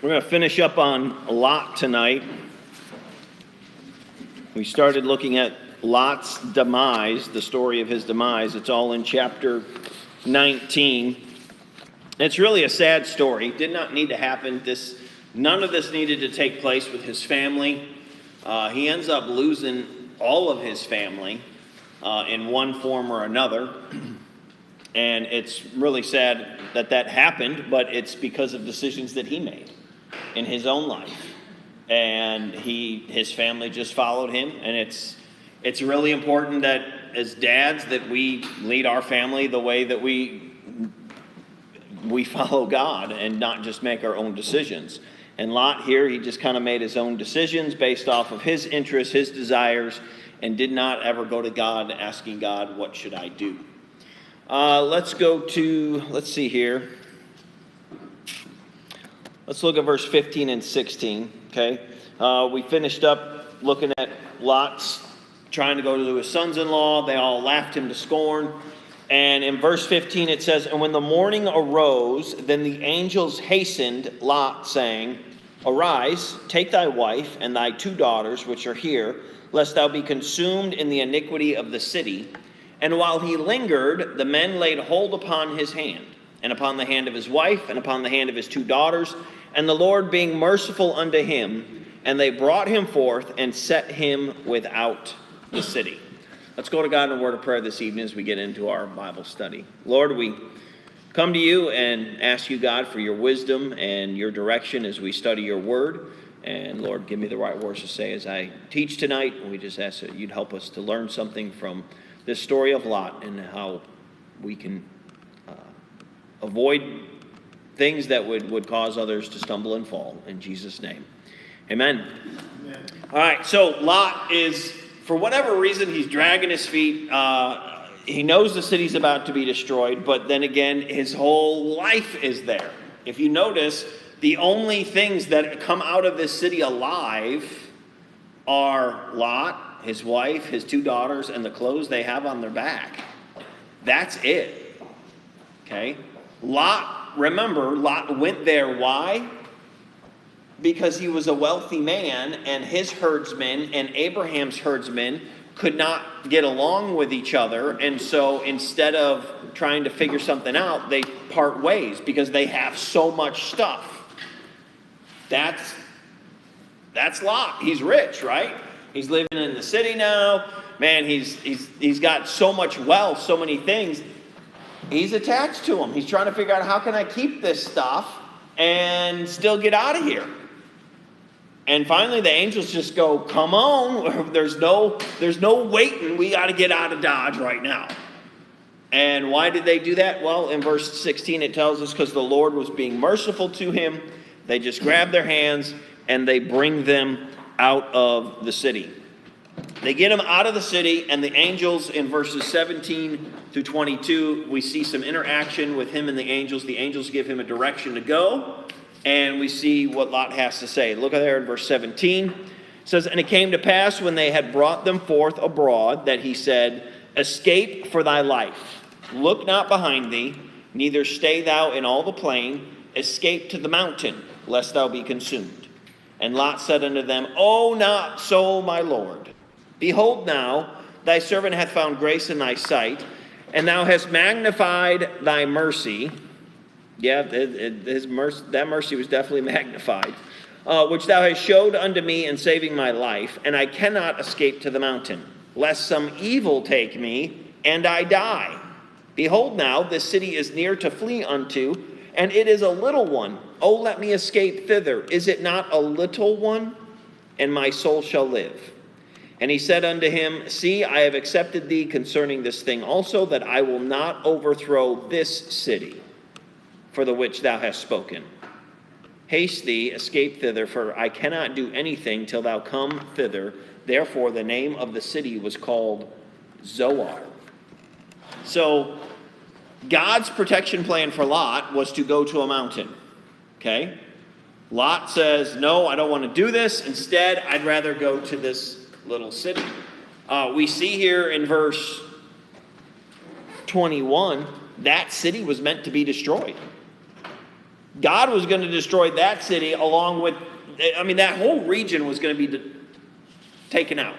We're going to finish up on Lot tonight. We started looking at Lot's demise, the story of his demise. It's all in chapter 19. It's really a sad story. Did not need to happen. None of this needed to take place with his family. He ends up losing all of his family in one form or another. And it's really sad that that happened, but it's because of decisions that he made in his own life. And his family just followed him. And it's really important that as dads that we lead our family the way that we follow God and not just make our own decisions. And Lot here, he just kind of made his own decisions based off of his interests, his desires, and did not ever go to God asking God, what should I do? Let's see here. Let's look at verse 15 and 16, okay? We finished up looking at Lot's trying to go to his sons-in-law. They all laughed him to scorn. And in verse 15 it says, "And when the morning arose, then the angels hastened Lot, saying, Arise, take thy wife and thy 2 daughters which are here, lest thou be consumed in the iniquity of the city. And while he lingered, the men laid hold upon his hand, and upon the hand of his wife, and upon the hand of his 2 daughters, and the Lord being merciful unto him, and they brought him forth and set him without the city." Let's go to God in a word of prayer this evening as we get into our Bible study. Lord, we come to you and ask you, God, for your wisdom and your direction as we study your word. And Lord, give me the right words to say as I teach tonight. And we just ask that you'd help us to learn something from this story of Lot and how we can avoid things that would cause others to stumble and fall. In Jesus' name, amen. Amen. All right, so Lot is, for whatever reason, he's dragging his feet. He knows the city's about to be destroyed, but then again, his whole life is there. If you notice, the only things that come out of this city alive are Lot, his wife, his 2 daughters, and the clothes they have on their back. That's it. Okay? Remember, Lot went there. Why? Because he was a wealthy man, and his herdsmen and Abraham's herdsmen could not get along with each other. And so instead of trying to figure something out, they part ways because they have so much stuff. That's Lot. He's rich, right? He's living in the city now. Man, he's got so much wealth, so many things. He's attached to them. He's trying to figure out, how can I keep this stuff and still get out of here? And finally, the angels just go, come on, there's no waiting. We got to get out of Dodge right now. And why did they do that? Well, in verse 16, it tells us because the Lord was being merciful to him. They just grab their hands and they bring them out of the city. They get him out of the city, and the angels in verses 17 through 22, we see some interaction with him and the angels. The angels give him a direction to go. And we see what Lot has to say. Look at there in verse 17. It says, "And it came to pass when they had brought them forth abroad that he said, Escape for thy life. Look not behind thee, neither stay thou in all the plain. Escape to the mountain, lest thou be consumed. And Lot said unto them, O not so, my Lord. Behold now, thy servant hath found grace in thy sight, and thou hast magnified thy mercy." Yeah, that mercy was definitely magnified. "Which thou hast showed unto me in saving my life, and I cannot escape to the mountain, lest some evil take me, and I die. Behold now, this city is near to flee unto, and it is a little one. O let me escape thither. Is it not a little one? And my soul shall live. And he said unto him, See, I have accepted thee concerning this thing also, that I will not overthrow this city, for the which thou hast spoken. Haste thee, escape thither, for I cannot do anything till thou come thither. Therefore the name of the city was called Zoar." So God's protection plan for Lot was to go to a mountain. Okay? Lot says, no, I don't want to do this. Instead, I'd rather go to this little city. We see here in verse 21, that city was meant to be destroyed. God was going to destroy that city along with, that whole region was going to be taken out.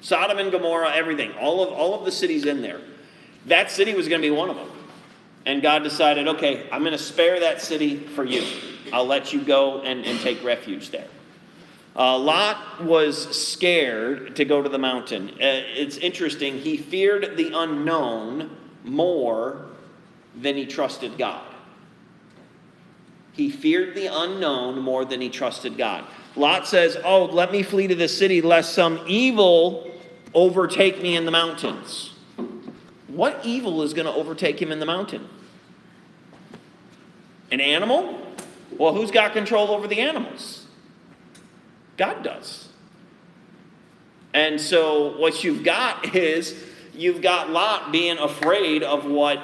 Sodom and Gomorrah, everything, all of the cities in there. That city was going to be one of them. And God decided, okay, I'm going to spare that city for you. I'll let you go and take refuge there. Lot was scared to go to the mountain. It's interesting. He feared the unknown more than he trusted God. He feared the unknown more than he trusted God. Lot says, oh, let me flee to the city lest some evil overtake me in the mountains. What evil is going to overtake him in the mountain? An animal? Well, who's got control over the animals? God does. And so what you've got Lot being afraid of what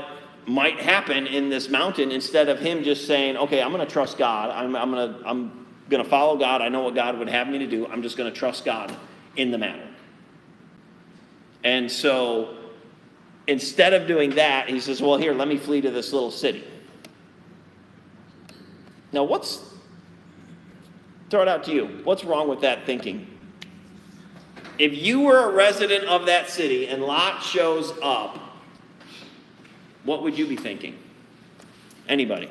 might happen in this mountain instead of him just saying, okay, I'm going to trust God. I'm going to follow God. I know what God would have me to do. I'm just going to trust God in the matter. And so instead of doing that, he says, well, here, let me flee to this little city. Now, throw it out to you. What's wrong with that thinking? If you were a resident of that city and Lot shows up, what would you be thinking? Anybody?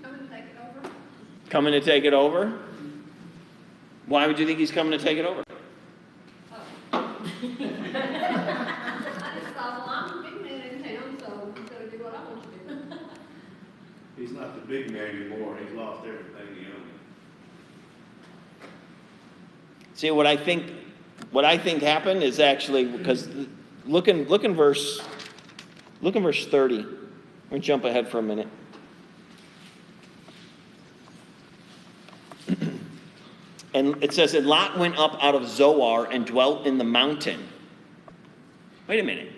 Coming to take it over. Coming to take it over? Why would you think he's coming to take it over? I just thought, well, I'm the big man in town, so I'm going to do what I want to do. He's not the big man anymore. He's lost everything he owned. See, what I think happened is actually because look in verse 30. We're gonna jump ahead for a minute. And it says that Lot went up out of Zoar and dwelt in the mountain. Wait a minute.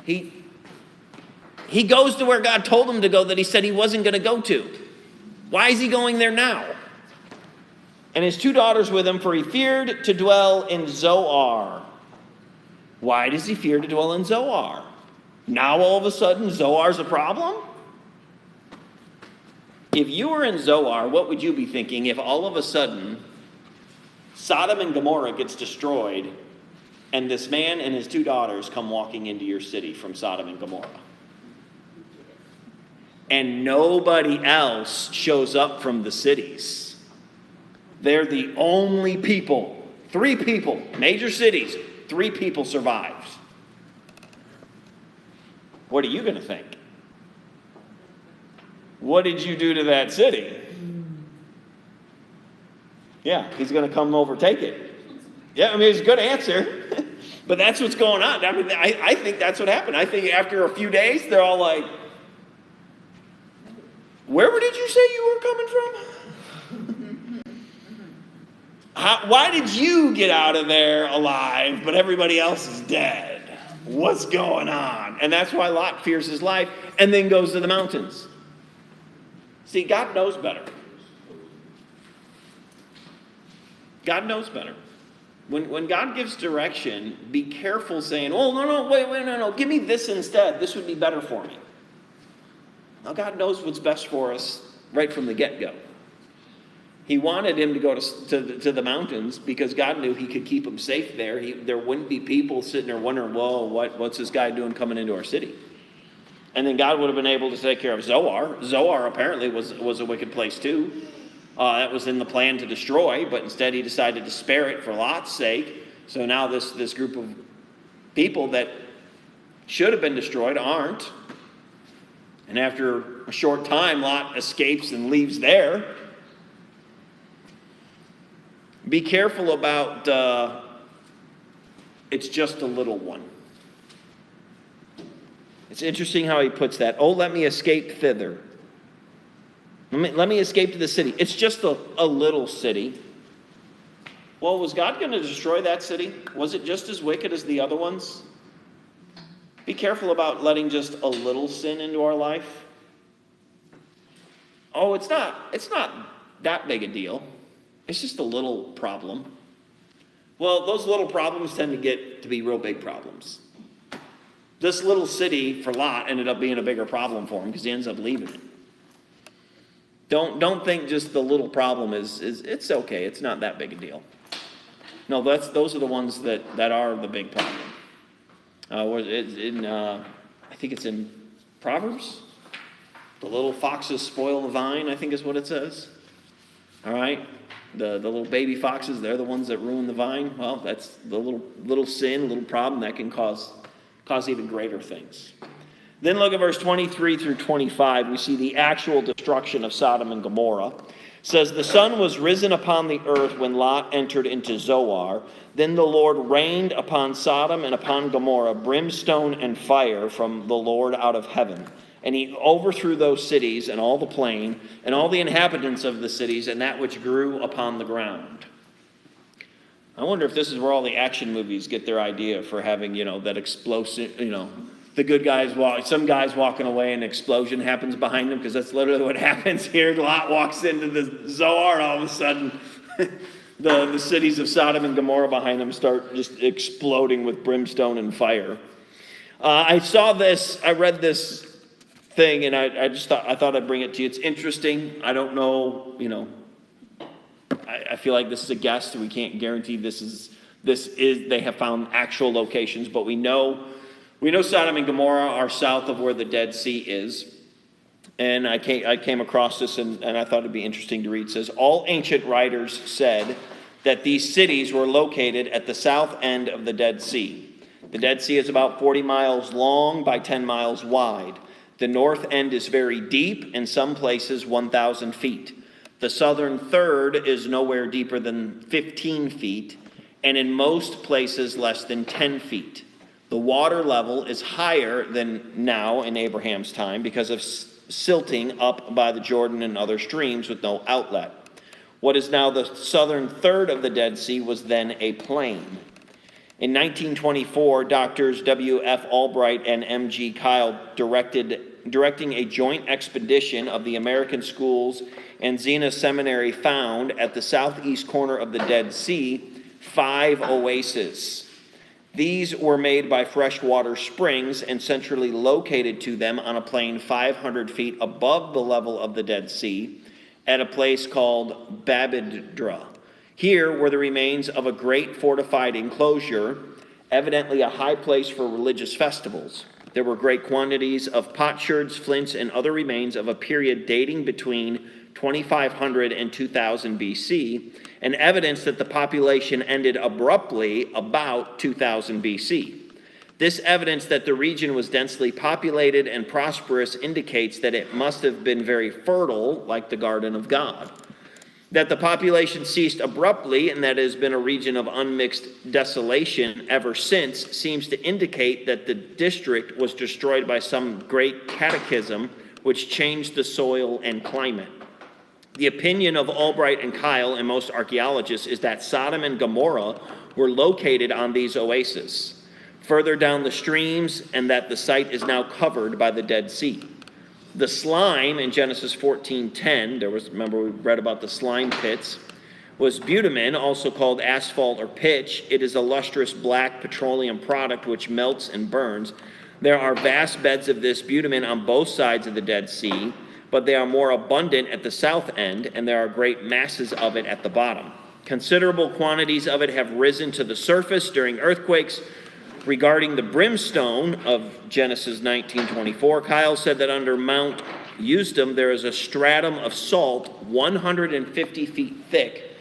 He goes to where God told him to go that he said he wasn't going to go to. Why is he going there now? And his 2 daughters with him, for he feared to dwell in Zoar. Why does he fear to dwell in Zoar? Now all of a sudden Zoar's a problem? If you were in Zoar, what would you be thinking if all of a sudden Sodom and Gomorrah gets destroyed and this man and his 2 daughters come walking into your city from Sodom and Gomorrah? And nobody else shows up from the cities. They're the only people, 3 people, major cities, 3 people survived. What are you going to think? What did you do to that city? Yeah, he's going to come overtake it. Yeah, it's a good answer. But that's what's going on. I think that's what happened. I think after a few days, they're all like, where did you say you were coming from? Why did you get out of there alive, but everybody else is dead? What's going on? And that's why Lot fears his life and then goes to the mountains. See, God knows better. God knows better. When God gives direction, be careful saying, oh, no, wait, no, give me this instead. This would be better for me. Now, God knows what's best for us right from the get-go. He wanted him to go to the mountains because God knew he could keep him safe there. There wouldn't be people sitting there wondering, whoa, what's this guy doing coming into our city? And then God would have been able to take care of Zoar. Zoar apparently was a wicked place too. That was in the plan to destroy, but instead he decided to spare it for Lot's sake. So now this group of people that should have been destroyed aren't. And after a short time, Lot escapes and leaves there. Be careful about, it's just a little one. It's interesting how he puts that. Oh, let me escape thither. Let me escape to the city. It's just a little city. Well, was God going to destroy that city? Was it just as wicked as the other ones? Be careful about letting just a little sin into our life. Oh, it's not that big a deal. It's just a little problem. Well, those little problems tend to get to be real big problems. This little city for Lot ended up being a bigger problem for him because he ends up leaving it. Don't think just the little problem is it's okay. It's not that big a deal. No, those are the ones that are the big problem. I think it's in Proverbs. The little foxes spoil the vine, I think is what it says. All right? The little baby foxes, they're the ones that ruin the vine. Well, that's the little sin, little problem that can cause even greater things. Then look at verse 23 through 25. We see the actual destruction of Sodom and Gomorrah. It says, the sun was risen upon the earth when Lot entered into Zoar. Then the Lord rained upon Sodom and upon Gomorrah brimstone and fire from the Lord out of heaven. And he overthrew those cities and all the plain and all the inhabitants of the cities and that which grew upon the ground. I wonder if this is where all the action movies get their idea for having, that explosive, the good guys some guys walking away and an explosion happens behind them, because that's literally what happens here. Lot walks into the Zoar, all of a sudden the cities of Sodom and Gomorrah behind them start just exploding with brimstone and fire. I read this thing, and I thought I'd bring it to you. It's interesting. I don't know, I feel like this is a guess. We can't guarantee this is they have found actual locations, but we know Sodom and Gomorrah are south of where the Dead Sea is. And I came across this, and I thought it'd be interesting to read. It says, all ancient writers said that these cities were located at the south end of the Dead Sea. The Dead Sea is about 40 miles long by 10 miles wide. The north end is very deep, in some places 1,000 feet. The southern third is nowhere deeper than 15 feet, and in most places less than 10 feet. The water level is higher than now in Abraham's time because of silting up by the Jordan and other streams with no outlet. What is now the southern third of the Dead Sea was then a plain. In 1924, doctors W.F. Albright and M.G. Kyle directing a joint expedition of the American schools and Zena Seminary found at the southeast corner of the Dead Sea 5 oases. These were made by freshwater springs and centrally located to them on a plain 500 feet above the level of the Dead Sea at a place called Babidra. Here were the remains of a great fortified enclosure, evidently a high place for religious festivals. There were great quantities of potsherds, flints, and other remains of a period dating between 2500 and 2000 BC, and evidence that the population ended abruptly about 2000 BC. This evidence that the region was densely populated and prosperous indicates that it must have been very fertile, like the Garden of God. That the population ceased abruptly and that it has been a region of unmixed desolation ever since seems to indicate that the district was destroyed by some great cataclysm which changed the soil and climate. The opinion of Albright and Kyle and most archaeologists is that Sodom and Gomorrah were located on these oases, further down the streams, and that the site is now covered by the Dead Sea. The slime in Genesis 14:10, remember we read about the slime pits, was bitumen, also called asphalt or pitch. It is a lustrous black petroleum product which melts and burns. There are vast beds of this bitumen on both sides of the Dead Sea, but they are more abundant at the south end, and there are great masses of it at the bottom. Considerable quantities of it have risen to the surface during earthquakes. Regarding the brimstone of Genesis 19:24, Kyle said that under Mount Euston there is a stratum of salt 150 feet thick,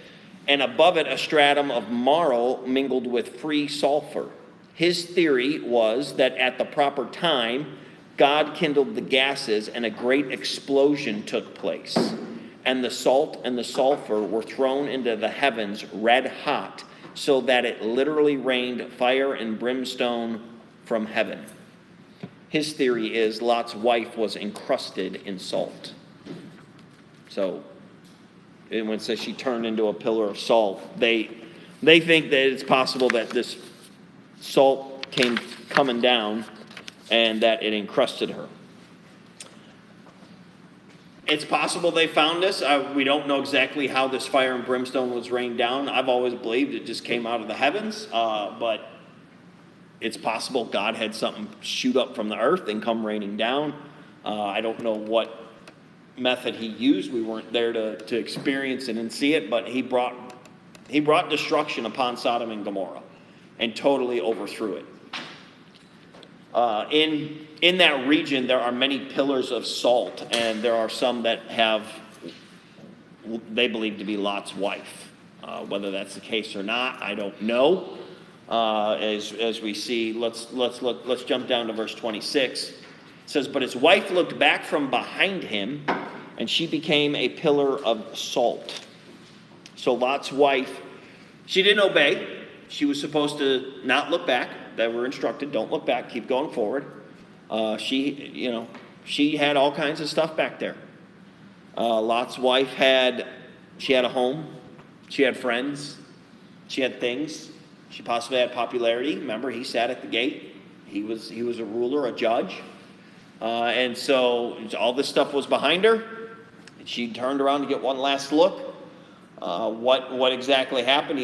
and above it a stratum of marl mingled with free sulfur. His theory was that at the proper time, God kindled the gases and a great explosion took place, and the salt and the sulfur were thrown into the heavens red hot, so that it literally rained fire and brimstone from heaven. His theory is Lot's wife was encrusted in salt. So when it says she turned into a pillar of salt, they think that it's possible that this salt came coming down and that it encrusted her. It's possible they found this. We don't know exactly how this fire and brimstone was rained down. I've always believed it just came out of the heavens, but it's possible God had something shoot up from the earth and come raining down. I don't know what method he used. We weren't there to experience it and see it, but he brought destruction upon Sodom and Gomorrah and totally overthrew it. In that region, there are many pillars of salt, and there are some that they believe to be Lot's wife. Whether that's the case or not, I don't know. As we see, let's jump down to verse 26. It says, but his wife looked back from behind him, and she became a pillar of salt. So Lot's wife, she didn't obey. She was supposed to not look back. They were instructed, don't look back, keep going forward. She had all kinds of stuff back there. Lot's wife had a home. She had friends. She had things. She possibly had popularity. Remember, he sat at the gate. He was a ruler, a judge. And so all this stuff was behind her. And she turned around to get one last look. What exactly happened?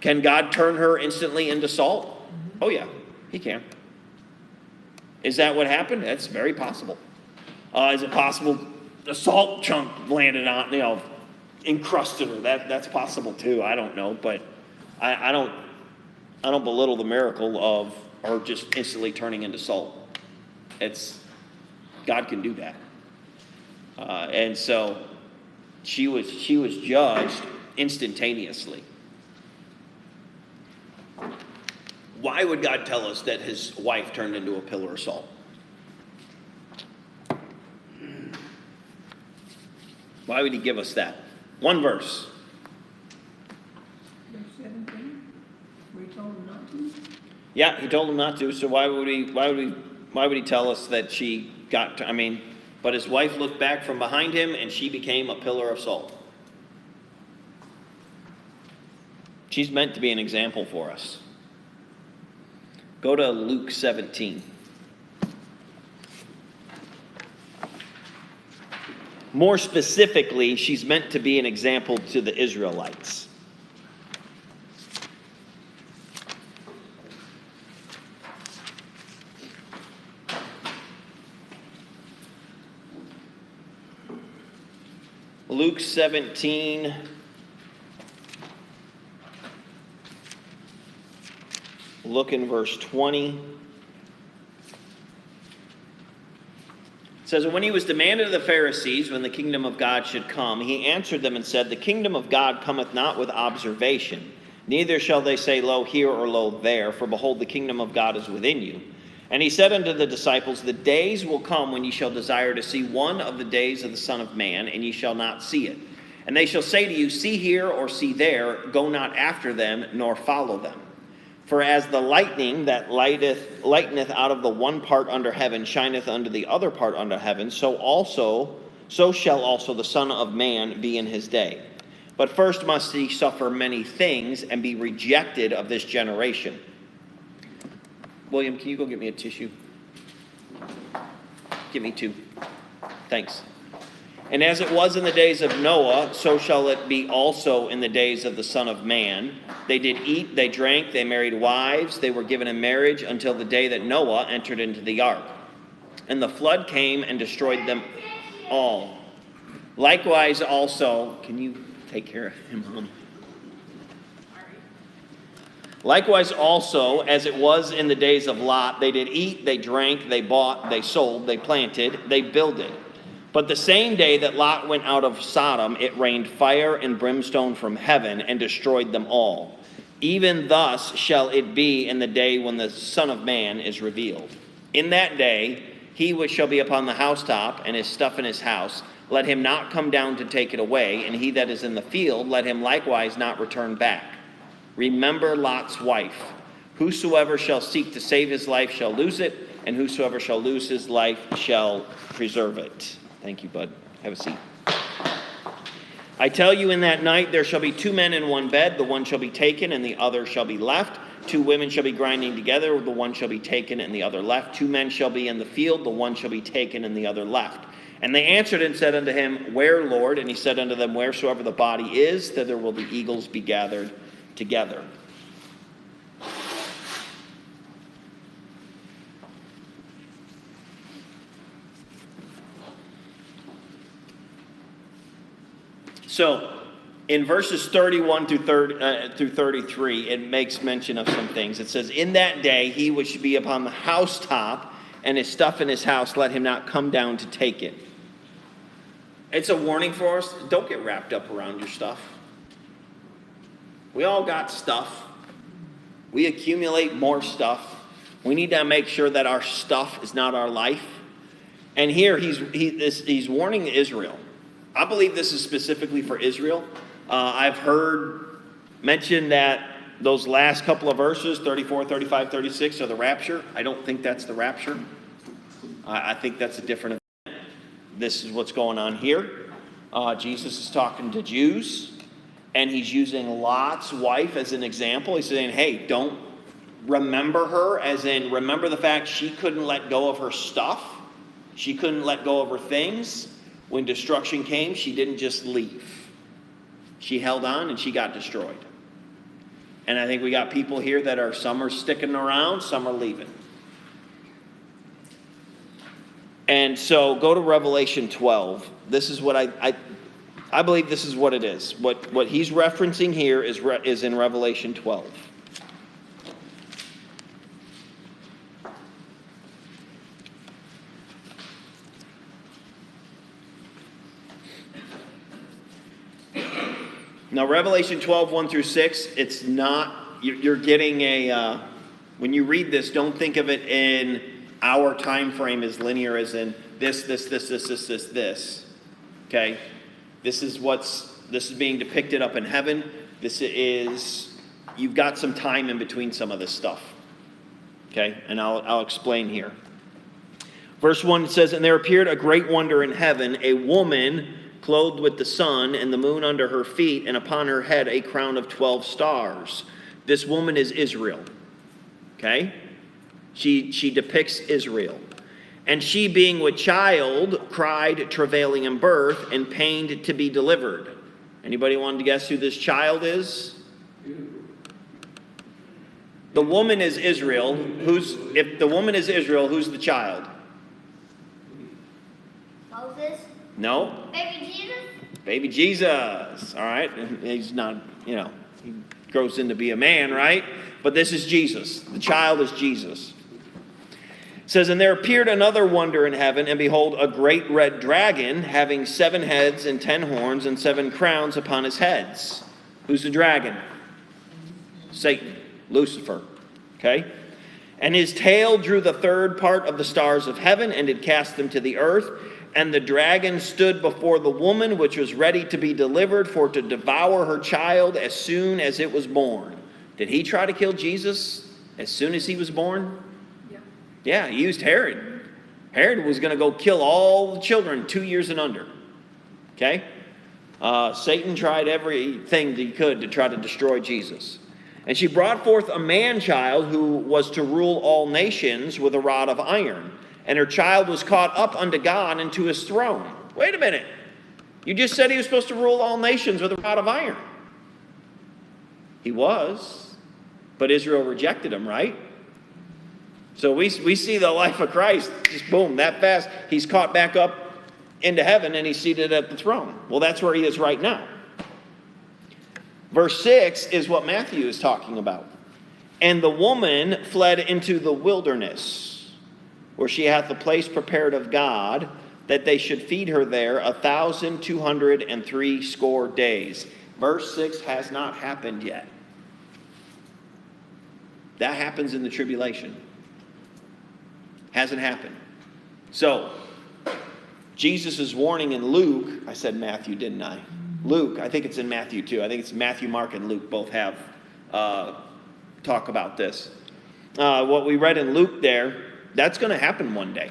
Can God turn her instantly into salt? Oh yeah, he can. Is that what happened? That's very possible. Is it possible the salt chunk landed on, encrusted her? That's possible too. I don't know, but I don't belittle the miracle of her just instantly turning into salt. God can do that. And so she was judged instantaneously. Why would God tell us that his wife turned into a pillar of salt? Why would he give us that? One verse. Verse 17, we told him not to. Yeah, he told him not to. So why would he tell us that she got to, but his wife looked back from behind him and she became a pillar of salt. She's meant to be an example for us. Go to Luke 17. More specifically, she's meant to be an example to the Israelites. Luke 17. Look in verse 20. It says, when he was demanded of the Pharisees when the kingdom of God should come, he answered them and said, the kingdom of God cometh not with observation, neither shall they say, lo here or lo there, for behold, the kingdom of God is within you. And he said unto the disciples, the days will come when ye shall desire to see one of the days of the Son of Man, and ye shall not see it. And they shall say to you, see here or see there, go not after them, nor follow them. For as the lightning that lighteneth out of the one part under heaven shineth unto the other part under heaven, so shall also the Son of Man be in his day. But first must he suffer many things and be rejected of this generation. William, can you go get me a tissue? Give me 2. Thanks. And as it was in the days of Noah, so shall it be also in the days of the Son of Man. They did eat, they drank, they married wives, they were given in marriage until the day that Noah entered into the ark. And the flood came and destroyed them all. Likewise also, can you take care of him, Mom? Likewise also, as it was in the days of Lot, they did eat, they drank, they bought, they sold, they planted, they builded. But the same day that Lot went out of Sodom, it rained fire and brimstone from heaven and destroyed them all. Even thus shall it be in the day when the Son of Man is revealed. In that day, he which shall be upon the housetop and his stuff in his house, let him not come down to take it away, and he that is in the field, let him likewise not return back. Remember Lot's wife. Whosoever shall seek to save his life shall lose it, and whosoever shall lose his life shall preserve it. Thank you, bud. Have a seat. I tell you, in that night there shall be 2 men in one bed. The one shall be taken, and the other shall be left. 2 women shall be grinding together. The one shall be taken, and the other left. 2 men shall be in the field. The one shall be taken, and the other left. And they answered and said unto him, Where, Lord? And he said unto them, Wheresoever the body is, thither will the eagles be gathered together. So, in verses 31 through 33, it makes mention of some things. It says, "In that day he which should be upon the housetop, and his stuff in his house, let him not come down to take it." It's a warning for us. Don't get wrapped up around your stuff. We all got stuff. We accumulate more stuff. We need to make sure that our stuff is not our life. And here he's warning Israel. I believe this is specifically for Israel. I've heard mentioned that those last couple of verses, 34, 35, 36, are the rapture. I don't think that's the rapture. I think that's a different event. This is what's going on here. Jesus is talking to Jews, and he's using Lot's wife as an example. He's saying, hey, don't remember her, as in remember the fact she couldn't let go of her stuff. She couldn't let go of her things. When destruction came, she didn't just leave. She held on and she got destroyed. And I think we got people here that are, some are sticking around, some are leaving. And so go to Revelation 12. This is what I believe this is what it is. What he's referencing here is in Revelation 12. Now, Revelation 12, 1 through 6, it's not, you're getting a, when you read this, don't think of it in our time frame as linear, as in this. Okay? This is being depicted up in heaven. You've got some time in between some of this stuff. Okay? And I'll explain here. Verse 1 says, "And there appeared a great wonder in heaven, a woman clothed with the sun and the moon under her feet, and upon her head a crown of 12 stars. This woman is Israel." Okay? She depicts Israel. "And she, being with child, cried, travailing in birth, and pained to be delivered." Anybody want to guess who this child is? The woman is Israel. If the woman is Israel, who's the child? Moses? No. Baby Jesus? Baby Jesus. All right. He's not, he grows into be a man, right? But this is Jesus. The child is Jesus. It says, "And there appeared another wonder in heaven, and behold, a great red dragon, having 7 heads and 10 horns and 7 crowns upon his heads." Who's the dragon? Satan, Lucifer. Okay? "And his tail drew the third part of the stars of heaven, and did cast them to the earth. And the dragon stood before the woman, which was ready to be delivered, for to devour her child as soon as it was born." Did he try to kill Jesus as soon as he was born? Yeah, he used Herod. Herod was going to go kill all the children 2 years and under. Okay? Satan tried everything that he could to try to destroy Jesus. "And she brought forth a man-child who was to rule all nations with a rod of iron. And her child was caught up unto God and to his throne." Wait a minute. You just said he was supposed to rule all nations with a rod of iron. He was. But Israel rejected him, right? So we see the life of Christ, just boom, that fast. He's caught back up into heaven and he's seated at the throne. Well, that's where he is right now. Verse 6 is what Matthew is talking about. "And the woman fled into the wilderness, where she hath a place prepared of God, that they should feed her there 1,260 days." Verse 6 has not happened yet. That happens in the tribulation. Hasn't happened. So, Jesus' warning in Luke, I said Matthew, didn't I? Luke, I think it's in Matthew too. I think it's Matthew, Mark, and Luke both have talk about this. What we read in Luke there, that's going to happen one day.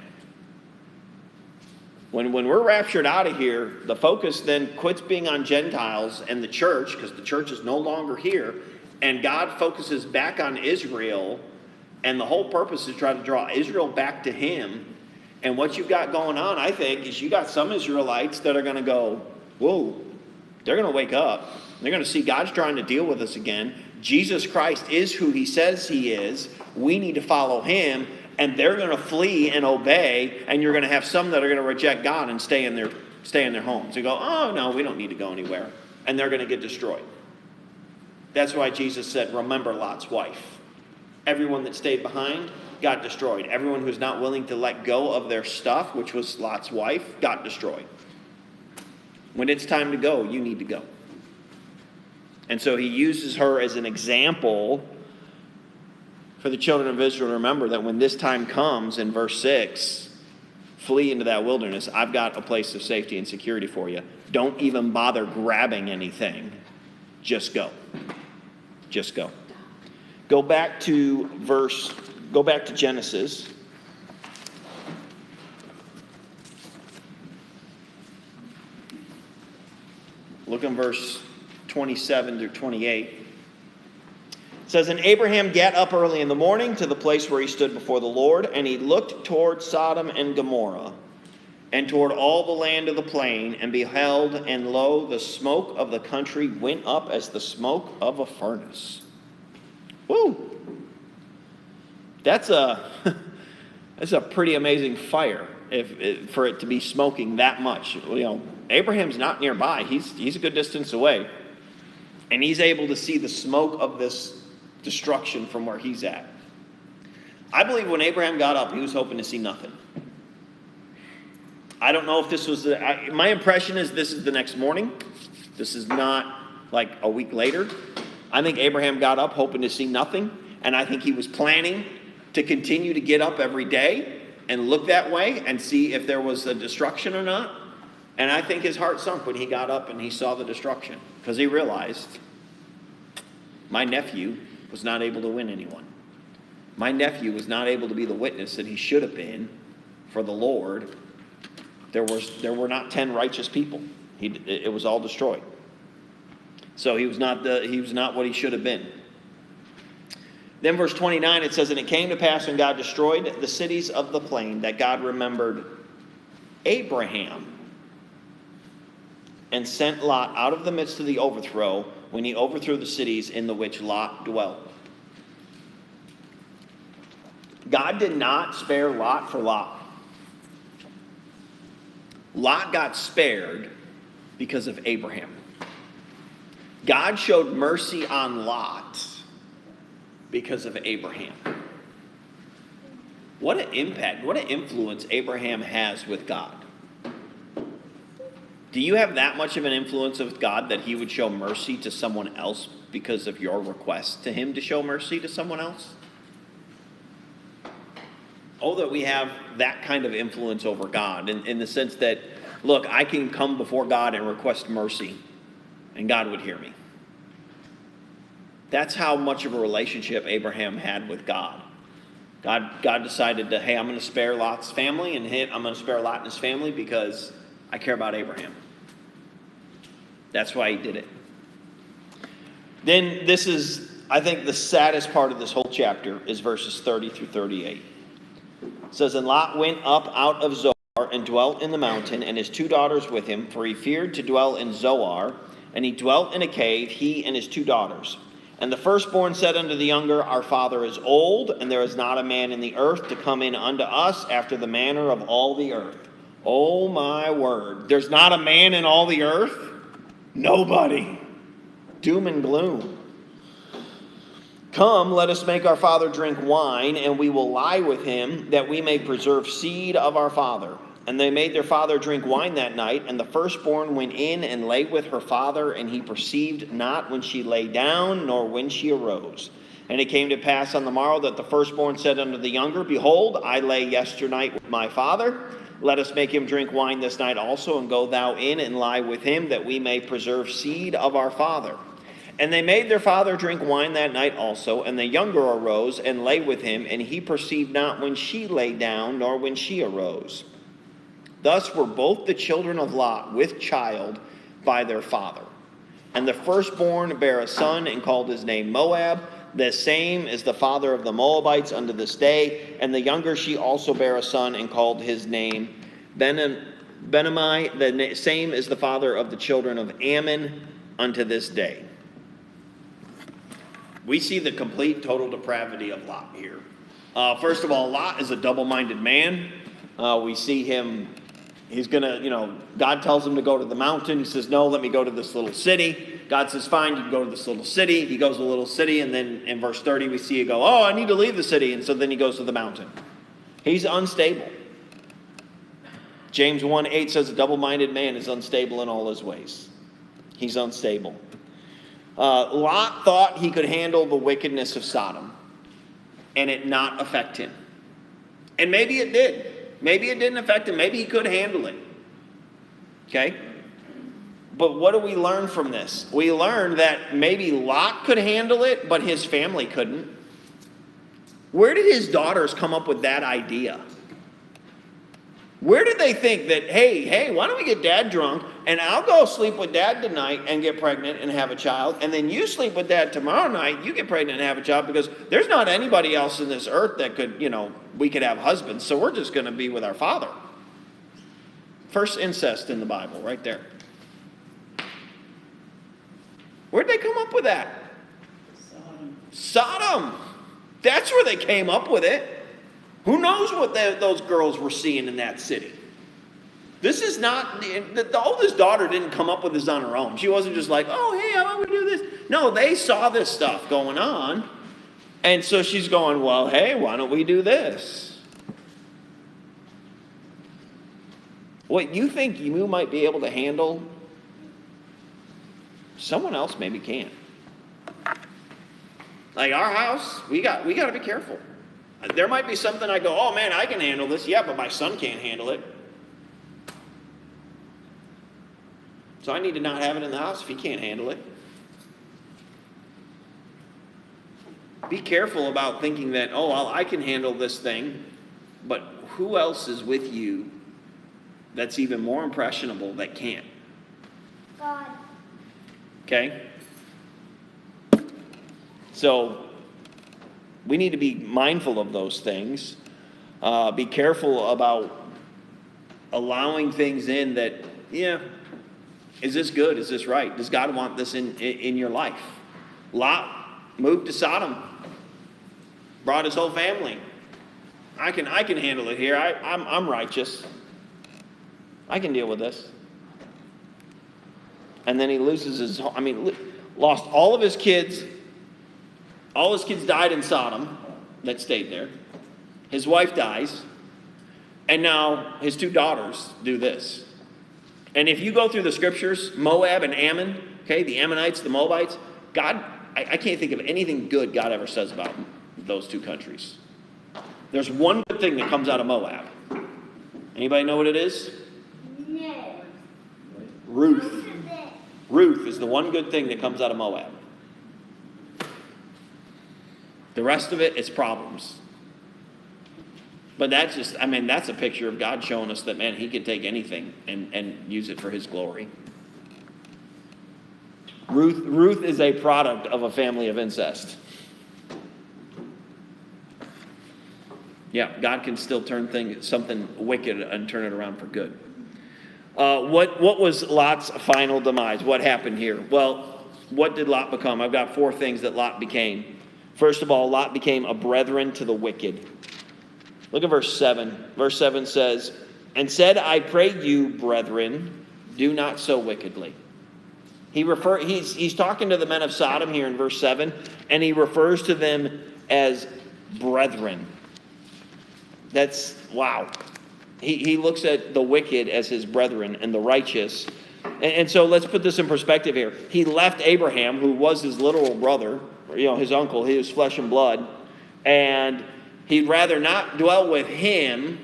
When we're raptured out of here, the focus then quits being on Gentiles and the church, because the church is no longer here, and God focuses back on Israel, and the whole purpose is to try to draw Israel back to him. And what you've got going on, I think, is you got some Israelites that are going to go, whoa, they're going to wake up. They're going to see God's trying to deal with us again. Jesus Christ is who he says he is. We need to follow him. And they're going to flee and obey. And you're going to have some that are going to reject God and stay in stay in their homes. They go, oh, no, we don't need to go anywhere. And they're going to get destroyed. That's why Jesus said, remember Lot's wife. Everyone that stayed behind got destroyed. Everyone who's not willing to let go of their stuff, which was Lot's wife, got destroyed. When it's time to go, you need to go. And so he uses her as an example for the children of Israel to remember that when this time comes in verse 6, flee into that wilderness. I've got a place of safety and security for you. Don't even bother grabbing anything. Just go. Just go. Go back to Genesis. Look in verse 27 through 28. It says, and Abraham got up early in the morning to the place where he stood before the Lord, and he looked toward Sodom and Gomorrah, and toward all the land of the plain, and beheld, and lo, the smoke of the country went up as the smoke of a furnace. Woo! That's a pretty amazing fire for it to be smoking that much. You know, Abraham's not nearby. He's a good distance away. And he's able to see the smoke of this destruction from where he's at. I believe when Abraham got up, he was hoping to see nothing. I don't know if this was my impression is this is the next morning. This is not like a week later. I think Abraham got up hoping to see nothing, and I think he was planning to continue to get up every day and look that way and see if there was a destruction or not. And I think his heart sunk when he got up and he saw the destruction, because he realized, my nephew was not able to win anyone. My nephew was not able to be the witness that he should have been for the Lord. There were not 10 righteous people. It was all destroyed. So he was not what he should have been. Then verse 29, it says, and it came to pass when God destroyed the cities of the plain that God remembered Abraham and sent Lot out of the midst of the overthrow when he overthrew the cities in the which Lot dwelt. God did not spare Lot for Lot. Lot got spared because of Abraham. God showed mercy on Lot because of Abraham. What an impact, what an influence Abraham has with God. Do you have that much of an influence with God that he would show mercy to someone else because of your request to him to show mercy to someone else? Oh, that we have that kind of influence over God in the sense that, look, I can come before God and request mercy, and God would hear me. That's how much of a relationship Abraham had with God. God decided to, hey, I'm going to spare Lot's family, and I'm going to spare Lot and his family because I care about Abraham. That's why he did it. Then this is, I think, the saddest part of this whole chapter is verses 30 through 38. It says, and Lot went up out of Zoar and dwelt in the mountain, and his 2 daughters with him, for he feared to dwell in Zoar, and he dwelt in a cave, he and his 2 daughters. And the firstborn said unto the younger, our father is old, and there is not a man in the earth to come in unto us after the manner of all the earth. Oh my word. There's not a man in all the earth? Nobody. Doom and gloom. Come, let us make our father drink wine, and we will lie with him, that we may preserve seed of our father. And they made their father drink wine that night, and the firstborn went in and lay with her father, and he perceived not when she lay down, nor when she arose. And it came to pass on the morrow that the firstborn said unto the younger, behold, I lay yesternight with my father. Let us make him drink wine this night also, and go thou in and lie with him, that we may preserve seed of our father. And they made their father drink wine that night also, and the younger arose and lay with him, and he perceived not when she lay down, nor when she arose. Thus were both the children of Lot with child by their father. And the firstborn bare a son, and called his name Moab. The same is the father of the Moabites unto this day. And the younger she also bare a son, and called his name Benami. The same is the father of the children of Ammon unto this day. We see the complete, total depravity of Lot here. First of all, Lot is a double-minded man. We see him He's going to, God tells him to go to the mountain. He says, no, let me go to this little city. God says, fine, you can go to this little city. He goes to the little city, and then in verse 30 we see you go, oh, I need to leave the city. And so then he goes to the mountain. He's unstable. James 1:8 says a double-minded man is unstable in all his ways. He's unstable. Lot thought he could handle the wickedness of Sodom and it not affect him. And maybe it did. Maybe it didn't affect him. Maybe he could handle it. Okay? But what do we learn from this? We learn that maybe Lot could handle it, but his family couldn't. Where did his daughters come up with that idea? Where did they think that, hey, why don't we get dad drunk and I'll go sleep with dad tonight and get pregnant and have a child, and then you sleep with dad tomorrow night, you get pregnant and have a child, because there's not anybody else in this earth that could, we could have husbands, so we're just going to be with our father. First incest in the Bible, right there. Where'd they come up with that? Sodom. That's where they came up with it. Who knows what those girls were seeing in that city? This is not, the oldest daughter didn't come up with this on her own. She wasn't just like, oh, hey, how about we do this? No, they saw this stuff going on. And so she's going, well, hey, why don't we do this? What you think you might be able to handle, someone else maybe can't. Like our house, we got to be careful. There might be something I go, oh man, I can handle this. Yeah, but my son can't handle it. So I need to not have it in the house if he can't handle it. Be careful about thinking that, oh, well, I can handle this thing, but who else is with you that's even more impressionable that can't? God. Okay? So we need to be mindful of those things. Be careful about allowing things in that, is this good? Is this right? Does God want this in your life? Lot moved to Sodom, brought his whole family. I can handle it here. I'm righteous. I can deal with this. And then he loses lost all of his kids. All his kids died in Sodom that stayed there. His wife dies. And now his two daughters do this. And if you go through the scriptures, Moab and Ammon, okay, the Ammonites, the Moabites, God, I can't think of anything good God ever says about those two countries. There's one good thing that comes out of Moab. Anybody know what it is? No. Ruth. Ruth is the one good thing that comes out of Moab. The rest of it is problems. But that's a picture of God showing us that, man, he can take anything and use it for his glory. Ruth is a product of a family of incest. Yeah, God can still turn something wicked and turn it around for good. What was Lot's final demise? What happened here? Well, what did Lot become? I've got 4 things that Lot became. First of all, Lot became a brethren to the wicked. Look at verse 7. Verse 7 says, and said, I pray you, brethren, do not so wickedly. He's talking to the men of Sodom here in verse 7, and he refers to them as brethren. That's, wow. He looks at the wicked as his brethren and the righteous. And so let's put this in perspective here. He left Abraham, who was his literal brother, his uncle, he was flesh and blood, and he'd rather not dwell with him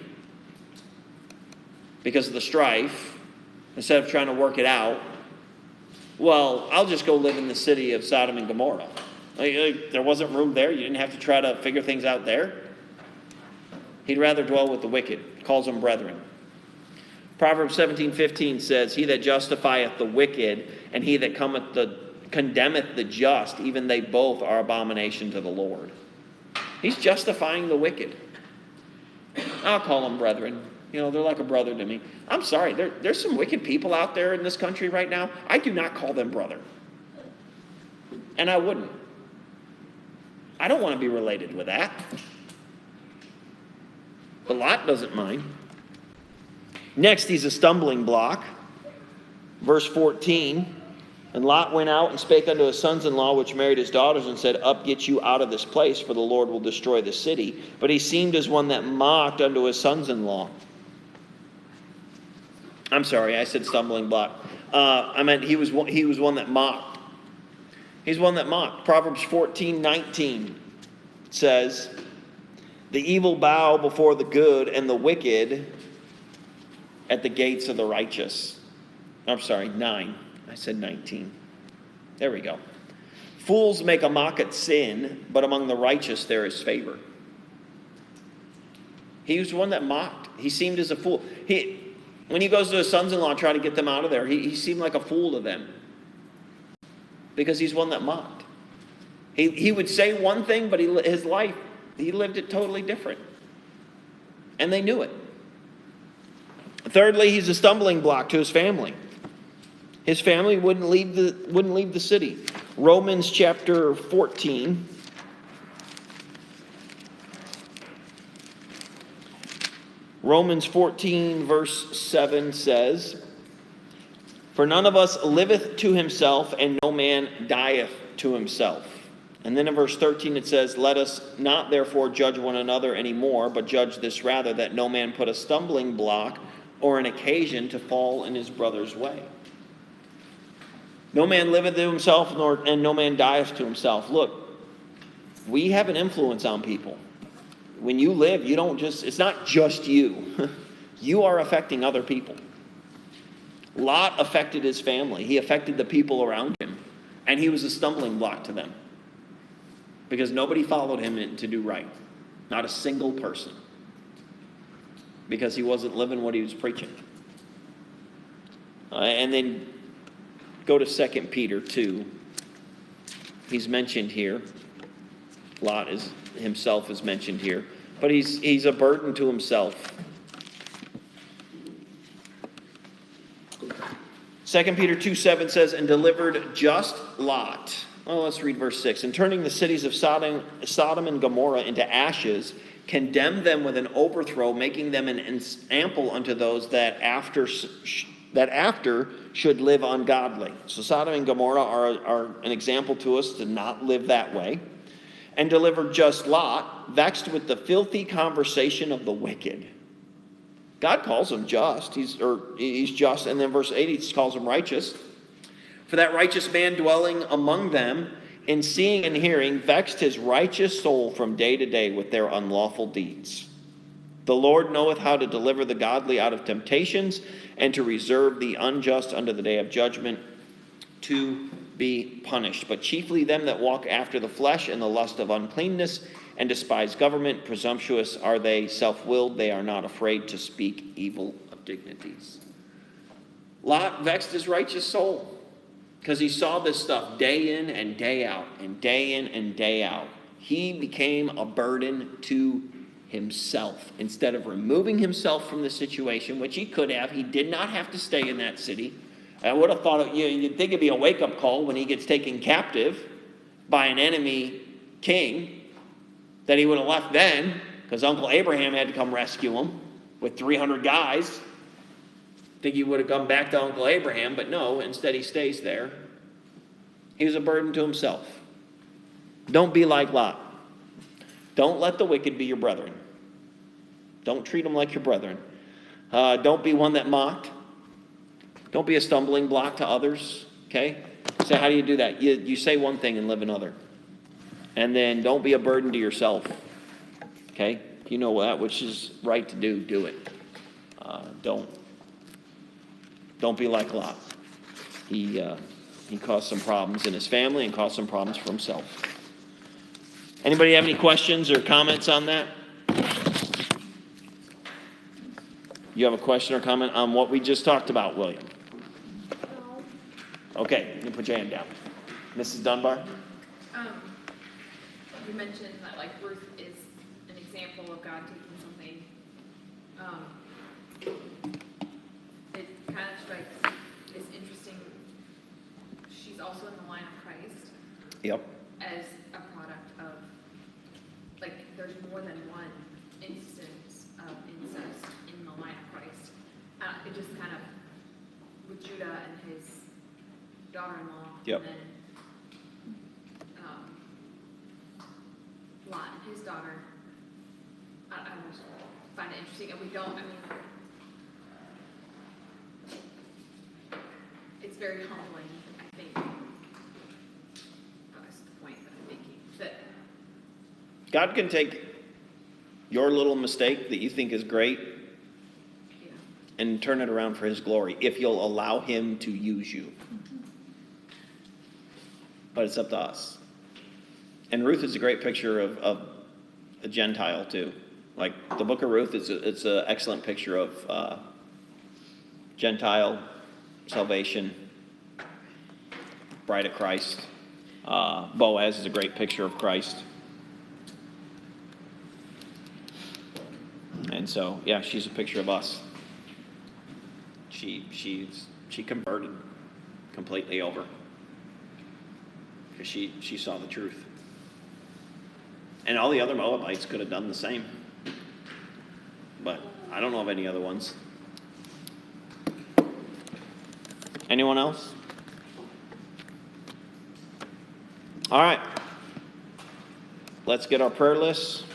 because of the strife, instead of trying to work it out. Well, I'll just go live in the city of Sodom and Gomorrah. There wasn't room there. You didn't have to try to figure things out there. He'd rather dwell with the wicked. Calls them brethren. Proverbs 17:15 says, he that justifieth the wicked and he that condemneth the just, even they both are abomination to the Lord. He's justifying the wicked. I'll call them brethren. They're like a brother to me. I'm sorry, there's some wicked people out there in this country right now. I do not call them brother. And I wouldn't. I don't want to be related with that. But Lot doesn't mind. Next, he's a stumbling block. Verse 14, and Lot went out and spake unto his sons-in-law, which married his daughters, and said, Up, get you out of this place, for the Lord will destroy the city. But he seemed as one that mocked unto his sons-in-law. I'm sorry, I said stumbling block. I meant he was one that mocked. He's one that mocked. Proverbs 14:19 says, The evil bow before the good, and the wicked at the gates of the righteous. I'm sorry, 9. I said 19. There we go. Fools make a mock at sin, but among the righteous there is favor. He was one that mocked. He seemed as a fool. When he goes to his sons-in-law and try to get them out of there, he seemed like a fool to them. Because he's one that mocked. He would say one thing, but his life, he lived it totally different. And they knew it. Thirdly, he's a stumbling block to his family. His family wouldn't leave the city. Romans chapter 14. Romans 14 verse 7 says, For none of us liveth to himself, and no man dieth to himself. And then in verse 13 it says, Let us not therefore judge one another any more, but judge this rather, that no man put a stumbling block or an occasion to fall in his brother's way. No man liveth to himself, and no man dieth to himself. Look, we have an influence on people. When you live, it's not just you. You are affecting other people. Lot affected his family. He affected the people around him. And he was a stumbling block to them. Because nobody followed him to do right. Not a single person. Because he wasn't living what he was preaching. And then go to 2 Peter 2. He's mentioned here. Lot himself is mentioned here. But he's a burden to himself. 2 Peter 2:7 says, And delivered just Lot. Oh, let's read verse 6. And turning the cities of Sodom and Gomorrah into ashes, condemned them with an overthrow, making them an example unto those that after should live ungodly. So Sodom and Gomorrah are an example to us to not live that way. And delivered just Lot, vexed with the filthy conversation of the wicked. God calls him just. He's just. And then verse 8, he calls him righteous. For that righteous man dwelling among them, in seeing and hearing, vexed his righteous soul from day to day with their unlawful deeds. The Lord knoweth how to deliver the godly out of temptations, and to reserve the unjust unto the day of judgment, to be punished. But chiefly them that walk after the flesh in the lust of uncleanness, and despise government, presumptuous are they, self-willed, they are not afraid to speak evil of dignities. Lot vexed his righteous soul, because he saw this stuff day in and day out, and day in and day out. He became a burden to himself. Instead of removing himself from the situation, which he could have, he did not have to stay in that city. I would have thought, you'd think it'd be a wake-up call when he gets taken captive by an enemy king, that he would have left then, because Uncle Abraham had to come rescue him with 300 guys. Think he would have come back to Uncle Abraham, but no, instead he stays there. He was a burden to himself. Don't be like Lot. Don't let the wicked be your brethren. Don't treat them like your brethren. Don't be one that mocked. Don't be a stumbling block to others. Okay? So how do you do that? You say one thing and live another. And then don't be a burden to yourself. Okay? You know that which is right to do, do it. Don't be like Lot. He caused some problems in his family and caused some problems for himself. Anybody have any questions or comments on that? You have a question or comment on what we just talked about, William? No. Okay, you put your hand down. Mrs. Dunbar? You mentioned that like Ruth is an example of God taking something. It kind of strikes is interesting. She's also in the line of Christ. Yep. As a product of, like, there's more than one instance of incest in the line of Christ. daughter-in-law. Yep. And then, Lot and his daughter. I just find it interesting, and we don't, I mean, it's very humbling, I think. That's the point that I'm making, that, God can take your little mistake that you think is great yeah, and turn it around for his glory if you'll allow him to use you. But it's up to us. And Ruth is a great picture of a Gentile too. Like the book of Ruth, it's an excellent picture of Gentile salvation, bride of Christ. Boaz is a great picture of Christ. And so, yeah, she's a picture of us. She converted completely over because she saw the truth. And all the other Moabites could have done the same. But I don't know of any other ones. Anyone else? All right. Let's get our prayer lists.